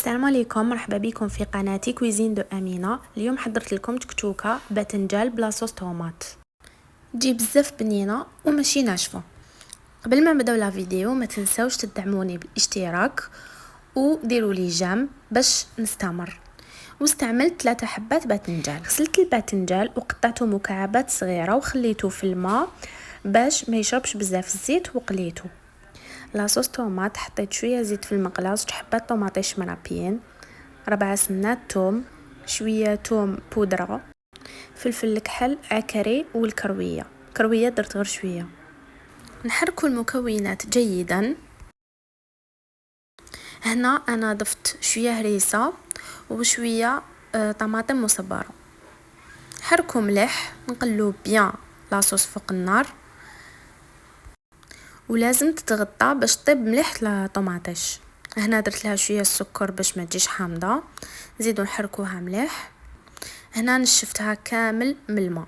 السلام عليكم، مرحبا بكم في قناتي كويزين دو امينه. اليوم حضرت لكم تكتوكه باذنجان بلا صوص طوماط. تجي بزاف بنينه وماشي ناشفه. قبل ما نبداو لا فيديو ما تنساوش تدعموني بالاشتراك وديروا لي جيم باش نستمر. واستعملت 3 حبات باذنجان. غسلت الباذنجان وقطعته مكعبات صغيره وخليته في الماء باش ما يشربش بزاف الزيت وقليته. لاصوص طوماط حطيت شويه زيت في المقلاة، 6 حبات طوماطيش مرابيين، 4 سنات توم، شويه توم بودره، فلفل الكحل عكري والكرويه درت غير شويه. نحركوا المكونات جيدا. هنا انا ضفت شويه هريسه وشويه طماطم مصبره. حركوا ملح، نقلوب بيان لاصوص فوق النار، ولازم تتغطى باش طيب مليح الطوماطيش. هنا درت لها شويه السكر باش ما تجيش حامضه. نزيدو نحركوها مليح. هنا نشفتها كامل من الماء.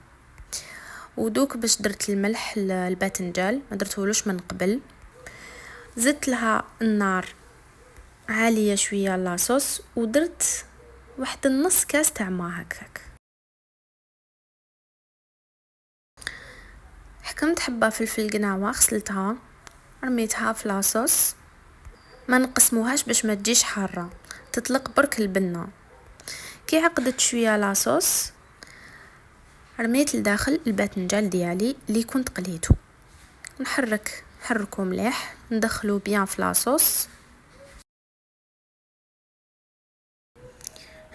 ودوك باش درت الملح الباذنجان ما درتهولوش من قبل. زدت لها النار عاليه شويه لاصوص ودرت واحد النص كاس تاع ما هكاك. حكمت حبه فلفل قناوه، غسلتها رميتها في لاصوص. ما نقسموهاش باش ما تجيش حاره، تطلق برك البنه. كي عقدت شويه لاصوص رميت لداخل الباذنجان ديالي اللي كنت قليته. نحركو مليح، ندخلو بيان في لاصوص.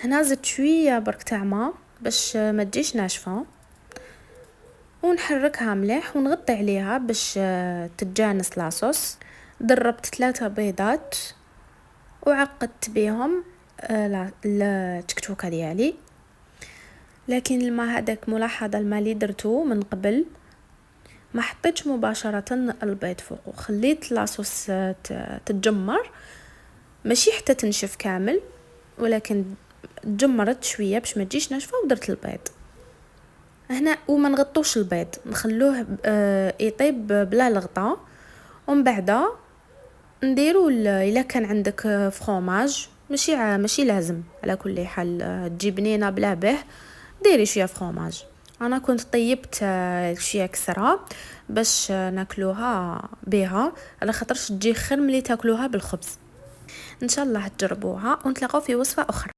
هنا زدت شويه برك تاع ما باش ما تجيش ناشفه، ونحركها مليح ونغطي عليها باش تتجانس لاصوص. ضربت 3 بيضات وعقدت بهم التكتوكه ديالي. لكن الماء هذاك ملاحظه، الماء اللي درتو من قبل ما حطيتش مباشره البيض فوق، وخليت لاصوص تتجمر، ماشي حتى تنشف كامل ولكن تجمرت شويه باش ما تجيش ناشفه. ودرت البيض هنا وما نغطوش البيض، نخلوه يطيب بلا الغطاء. ومن بعد نديرو الا كان عندك فروماج، ماشي لازم، على كل حال تجي بنينه بلا به ديري شويه فروماج. انا كنت طيبت شويه كسره باش ناكلوها بها، على خاطرش تجي خير ملي تاكلوها بالخبز. ان شاء الله تجربوها ونتلاقاو في وصفه اخرى.